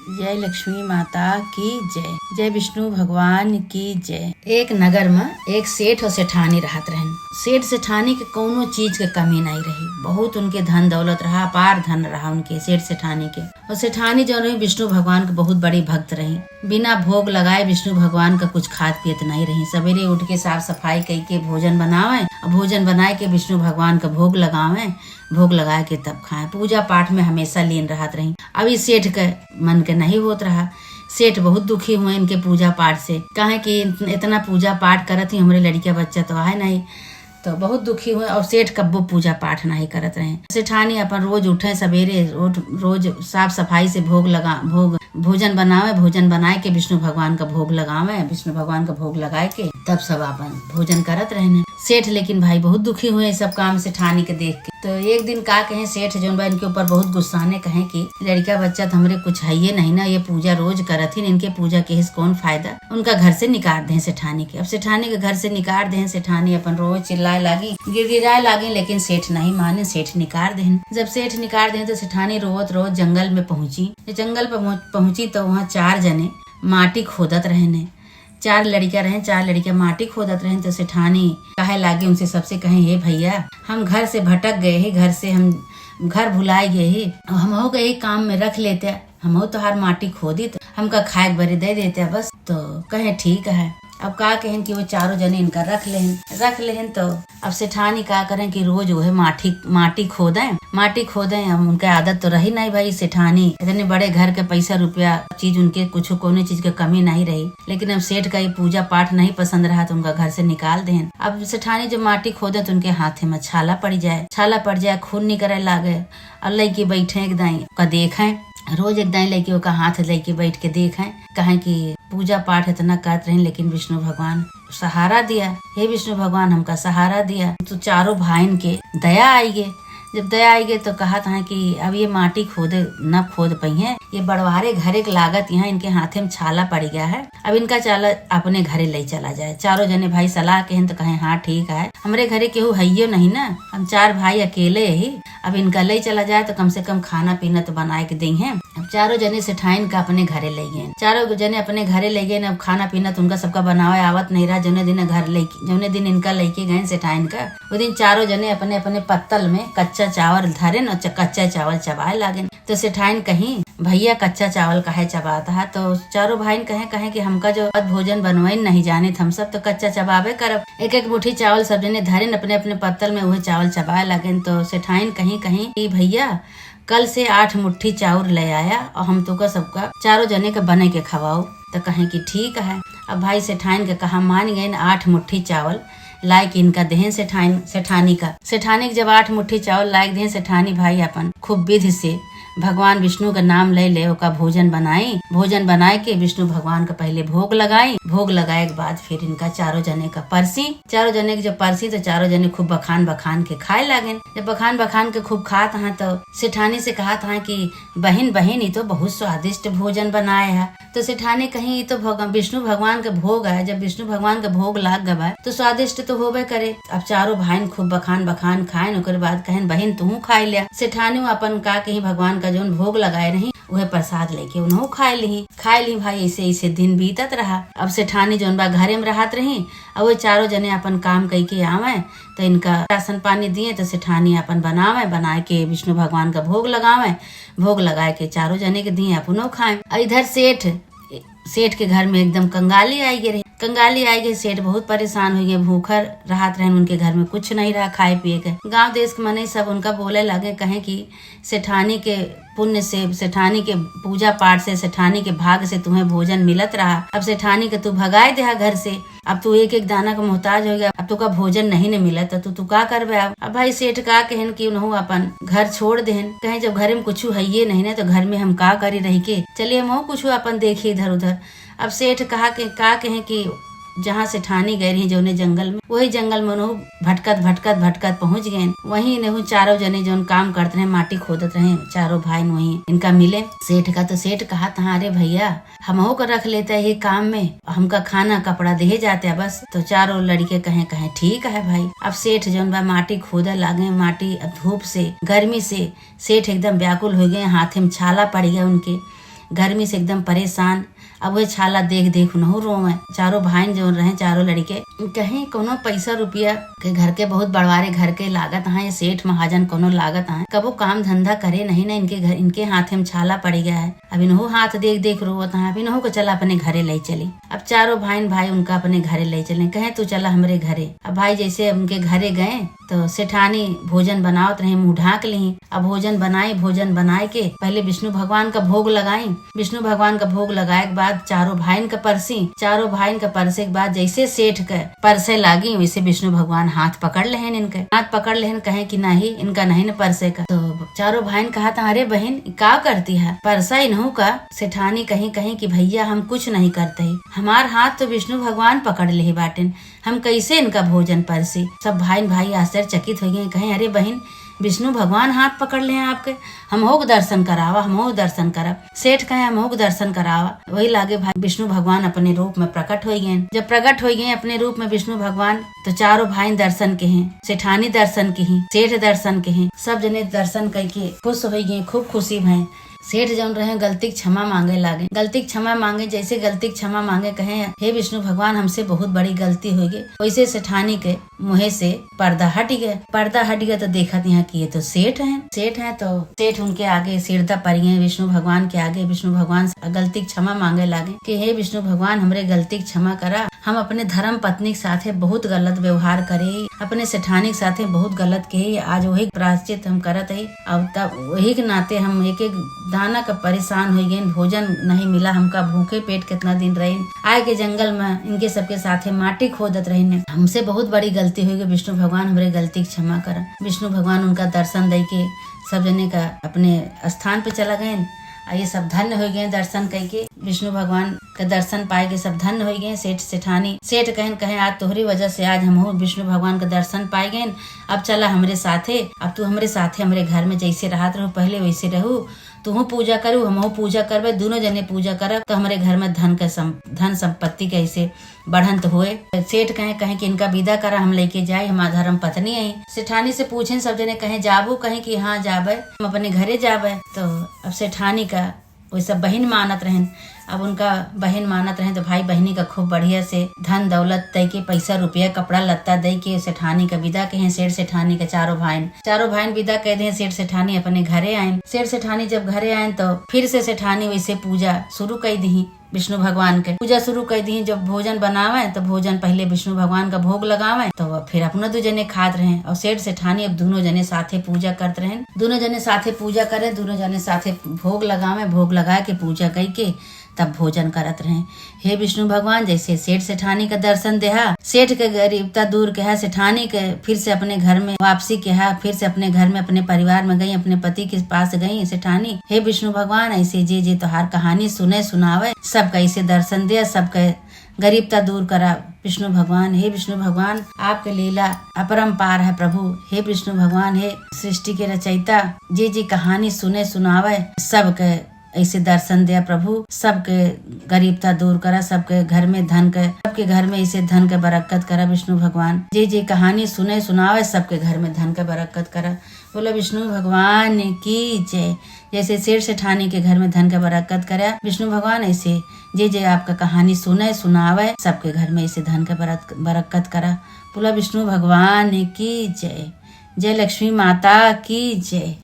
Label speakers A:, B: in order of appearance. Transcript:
A: जय लक्ष्मी माता की जय। जय विष्णु भगवान की जय। एक नगर में एक सेठ और सेठानी रहत रहन। सेठ सेठानी के कोनो चीज के कमी नहीं रही। बहुत उनके धन दौलत रहा, अपार धन रहा उनके सेठ सेठानी के। और सेठानी जो रही विष्णु भगवान के बहुत बड़ी भक्त रही। बिना भोग लगाए विष्णु भगवान का कुछ खात पियत नहीं रही। सवेरे उठ के साफ सफाई करके भोजन बनावे और भोजन बनाए के विष्णु भगवान का भोग लगावे। भोग लगा के तब खाए। पूजा पाठ में हमेशा लीन रहत रही। अभी सेठ के मन के नहीं होत रहा। सेठ बहुत दुखी हुए इनके पूजा पाठ से। कहे कि इतना पूजा पाठ करत ही हमरे लड़किया बच्चा तो आए नहीं, तो बहुत दुखी हुए। और सेठ कब्बो पूजा पाठ नहीं करत रहे। सेठानी अपन रोज उठे सवेरे, रोज साफ सफाई से भोजन बनावे। भोजन बनाए के विष्णु भगवान का भोग लगावे। विष्णु भगवान का भोग लगाए के तब सब अपन भोजन करत रहने। सेठ लेकिन भाई बहुत दुखी हुए सब काम सेठानी के देख के। तो एक दिन का कहे सेठ जो इनके ऊपर बहुत गुस्साने कहे कि लड़का बच्चा तो हमरे कुछ है ये नहीं ना, ये पूजा रोज करत ही, इनके पूजा के हिस कौन फायदा। उनका घर से निकाल दें सेठानी के। अब सेठानी के घर से निकाल दें। सेठानी अपन रोज चिल्लाए लागी, गिड़गिड़ाए लागी, लेकिन सेठ नहीं माने। सेठ निकाल दें। जब सेठ निकाल दें तो सेठानी रोज जंगल में पहुंची। जंगल पर पहुंची तो वहाँ 4 जने माटी खोदत रहने। 4 लड़कियां रहे। 4 लड़कियां माटी खोदत रहे। तो सेठानी कहे लागे उनसे, सबसे कहे हे भैया, हम घर से भटक गए ही, घर से हम घर भुलाए गए ही, हम हो गए काम में रख लेते, हम हो तोहार माटी खोदी तो हमका खाए बरे दे देते बस। तो कहे ठीक है। अब का कहें कि वो 4 जने इनका रख लेहन। तो अब सेठानी का करें कि रोज वो है माटी खोदें। हम उनके आदत तो रही नहीं भाई। सेठानी इतने बड़े घर के पैसा रुपया चीज उनके कुछ कोने चीज के कमी नहीं रही। लेकिन अब सेठ का ये पूजा पाठ नहीं पसंद रहा तो उनका घर से निकाल दें। अब सेठानी जब माटी खोदे तो उनके हाथे में छाला पड़ जाए, खून निकले लागे। और लड़की बैठे एकदम का देखें, रोज एकदम लड़कियों का हाथ लेके बैठ के देखें। कहें कि पूजा पाठ इतना करते रहे लेकिन विष्णु भगवान सहारा दिया। हे विष्णु भगवान हमका सहारा दिया। तो 4 भाईन के दया आई गे। जब दया आई गई तो कहा था कि अब ये माटी न खोद पाई है, ये बड़वारे घरे के लागत यहाँ इनके हाथे में छाला पड़ गया है। अब इनका चाला अपने घरे ले चला जाए। 4 जने भाई सलाह के हैं तो कहे हाँ ठीक है, हमरे घरे केहू है नहीं ना, हम 4 भाई अकेले ही। अब इनका ले चला जाए तो कम से कम खाना पीना तो बनाए के दें हैं। अब 4 जने सेठाइन का अपने घरे ले गए। 4 जने अपने घरे ले गए। अब खाना पीना तो उनका सबका बनावे आवत नहीं रहा। जौने दिन इनका लेके गए सेठाइन का, वो दिन 4 जने अपने अपने पत्तल में कच्चा चावल धरे न कच्चा चावल चबाए लागे। तो सेठाइन कहीं भैया कच्चा चावल काहे चबाता है। तो 4 भाई कहे कि हमका जो भोजन बनवाई नहीं जाने, हम सब तो कच्चा चबावे करब। एक मुट्ठी चावल सब जने धरे अपने अपने पत्तल में वह चावल चबाए लगे। तो सेठाइन कहीं कि भैया कल से 8 मुट्ठी चावल ले आया और हम तो का सबका 4 जने के बने के खवाओ। तो कहे कि ठीक है। अब भाई सेठाइन के कहा मान गए 8 मुट्ठी चावल लाए के इनका देहन सेठानी के जब 8 मुट्ठी चावल लाए देहन सेठानी भाई अपन खूब विधि से भगवान विष्णु का नाम ले ओका भोजन बनाए के विष्णु भगवान का पहले भोग लगाए के बाद फिर इनका 4 जने का परसी। 4 जने के जब परसी तो 4 जने खूब बखान के खाए लागे। जब बखान के खूब खात हैं तो सेठानी से कहा था कि बहन ये तो बहुत स्वादिष्ट भोजन बनाए है। तो सेठानी कहीं तो विष्णु भगवान का भोग है, जब विष्णु भगवान का भोग लाग गवा तो स्वादिष्ट तो होबे करे। अब 4 भाई खूब बखान खाए, ओकर बाद कहें बहन तू खाई लिया। सेठानी अपन का कहीं भगवान का जोन भोग लगाए रही वह प्रसाद लेके उन्हों खाए ली भाई। ऐसे दिन बीतत रहा। अब सेठानी जोन बा घरे में रहत रही और वो 4 जने अपन काम करके आवे तो इनका राशन पानी दिए। तो सेठानी अपन बनाए के विष्णु भगवान का भोग लगाए के 4 जने के दिए अपनों खाए। इधर सेठ के घर में एकदम कंगाली आई गई। सेठ बहुत परेशान हो गए, भूखा राहत रहे। उनके घर में कुछ नहीं रहा खाए पिए के। गांव देश के मने सब उनका बोले लगे, कहे कि सेठानी के पुण्य से, सेठानी के पूजा पाठ से, सेठानी के भाग से तुम्हें भोजन मिलत रहा। अब सेठानी के तू भगाए दे घर से। अब तू एक दाना का मोहताज हो गया। अब तू का भोजन नहीं न मिला तो तू का करबे। अब भाई सेठ का कहन कि उन्हों अपन घर छोड़ देहन। कहे जब घर में कुछ है ये नहीं ना तो घर में हम का करी रही के, चलिए हम कुछ अपन देखिए इधर उधर। अब सेठ का कहे कि जहाँ सेठानी गए रही जोने जंगल में, वही जंगल में भटकत पहुँच गए। वहीं इन्हें 4 जने जो काम करते रहे माटी खोदत रहे 4 भाई वहीं इनका मिले सेठ का। तो सेठ कहा था अरे भैया हम को रख लेते है ये काम में, हमका खाना कपड़ा दे जाते है बस। तो 4 लड़के कहे ठीक है भाई। अब सेठ जो माटी खोदे लागे, माटी धूप से गर्मी से सेठ एकदम व्याकुल हो गए, हाथे में छाला पड़ गया उनके। गर्मी से एकदम परेशान। अब वह छाला देख देख उन्हों रोवे। चारों भाई जो रहे, चारों लड़के, कहीं कोनो पैसा रुपया के घर के बहुत बड़वारे घर के लागत है, सेठ महाजन कोनो लागत है, कबो काम धंधा करे नहीं ना, इनके घर इनके हाथे में छाला पड़ गया है। अब इन्हों हाथ देख देख रोवत है। अब इन्हों को चला अपने घरे ले चली। अब चारों भाई उनका अपने घरे ले चले, कहे तू चला हमरे घरे। अब भाई जैसे उनके घरे गए तो सेठानी भोजन बनावत रहे, मुँह ढाक ली। अब भोजन बनाए के पहले विष्णु भगवान का भोग लगाई। विष्णु भगवान का भोग लगाए के बाद चारों भाई का परसी। चारों भाई का परसे के बाद जैसे सेठ के परसे लागी, वैसे विष्णु भगवान हाथ पकड़ लेहन। इनके हाथ पकड़ लेहन, कहे कि नहीं इनका नहीं न परसे का। तो चारों भाई कहा था, अरे बहन का करती है, परसा इन्हों का। सेठानी कहीं कहीं कि भैया हम कुछ नहीं करते ही, हमार हाथ तो विष्णु भगवान पकड़ ले बाटेन, हम कैसे इनका भोजन परसी। सब भाई आश्चर्यचकित हो गए, कहे अरे बहन विष्णु भगवान हाथ पकड़ ले आपके, हम हो दर्शन करावा, हम हो दर्शन करब। सेठ कहे हम हो दर्शन करावा। वही लागे भाई विष्णु भगवान अपने रूप में प्रकट हो गए। जब प्रकट हो गए अपने रूप में विष्णु भगवान, तो चारों भाई दर्शन के हैं, सेठानी दर्शन के हैं, सेठ दर्शन के हैं, सब जने दर्शन करके खुश हो गए, खूब खुशी भय। सेठ जौन रहे गलती क्षमा मांगे लागे, गलती क्षमा मांगे। जैसे गलती क्षमा मांगे, कहे हे विष्णु भगवान हमसे बहुत बड़ी गलती हो गई। वैसे सेठानी के मुँह से पर्दा हट गया तो देखा यहाँ की ये तो सेठ हैं। तो सेठ उनके आगे सिरदा परिये विष्णु भगवान के आगे। विष्णु भगवान गलती क्षमा मांगे लागे कि हे विष्णु भगवान हमरे गलती क्षमा करा, हम अपने धर्म पत्नी के साथे बहुत गलत व्यवहार करे, अपने सेठानी के साथे बहुत गलत के, आज वही प्रायश्चित हम करत है। अब तब वही के नाते हम एक दाना का परेशान हो गए, भोजन नहीं मिला हमका, भूखे पेट कितना दिन रहे, आए के जंगल में इनके सबके साथे माटी खोदत रहे, हमसे बहुत बड़ी गलती हुई। विष्णु भगवान हमरे गलती क्षमा करा। विष्णु भगवान उनका दर्शन दे के सब जने का अपने स्थान पे चला गए। ये सब धन्य हो गए दर्शन करके। विष्णु भगवान का दर्शन पाए के सब धन्य हो गए। सेठ सेठानी सेठ कहे आज तोहरी वजह से आज हम विष्णु भगवान का दर्शन पाए गए। अब चला हमरे साथे, अब तू हमरे साथे हमरे घर में जैसे रहत रहू पहले वैसे रहू, तू पूजा करू हम पूजा करबे, दोनों जने पूजा करब तो हमारे घर में धन संपत्ति कैसे बढ़ंत हुए। सेठ कहे कि इनका विदा करा, हम लेके जाए, हमारा धर्म पत्नी आई। सेठानी से पूछे सब जने, कहे जाबू, कहे कि हाँ जाबे, हम अपने घरे जाबे। तो अब सेठानी का वही सब बहन मानत रहन। अब उनका बहन मानत रहे तो भाई बहनी का खूब बढ़िया से धन दौलत दे के, पैसा रुपया कपड़ा लत्ता दे के सेठानी का विदा कहे। सेठ सेठानी का चारों भाई विदा कह दे। सेठ सेठानी अपने घरे आए। सेठ सेठानी जब घरे आए तो फिर से सेठानी वैसे पूजा शुरू कर दी। विष्णु भगवान के पूजा शुरू कर दी। जब भोजन बनावे तो भोजन पहले विष्णु भगवान का भोग लगावे, तो फिर अपना दो जने खात रहे। और सेठ सेठानी अब दोनों जने साथे पूजा करते रहे। दोनों जने साथे पूजा करे, दोनों जने साथे भोग लगावे, भोग लगा के पूजा करके तब भोजन करत रहे। हे विष्णु भगवान जैसे सेठ सेठानी का दर्शन देहा, सेठ के गरीबता दूर के है, सेठानी के फिर से अपने घर में वापसी के है, फिर से अपने घर में अपने परिवार में गई, अपने पति के पास गई सेठानी। हे विष्णु भगवान ऐसे जे तोहार कहानी सुनावे, सब कैसे दर्शन दे, सबके गरीबता दूर करा विष्णु भगवान। हे विष्णु भगवान आपके लीला अपरंपार है प्रभु। हे विष्णु भगवान हे सृष्टि के रचयिता, जी कहानी सुनावे, सबके ऐसे दर्शन दिया प्रभु, सबके गरीबता दूर करा, सबके घर में धन के, सबके घर में ऐसे धन के बरकत करा विष्णु भगवान। जी कहानी सुनावे, सबके घर में धन के बरकत करा। बोला विष्णु भगवान की जय। जैसे शेर सेठानी के घर में धन का बरकत करा विष्णु भगवान, ऐसे जे आपका कहानी सुनावे, सबके घर में ऐसे धन का बरकत करा। बोला विष्णु भगवान की जय। जय लक्ष्मी माता की जय।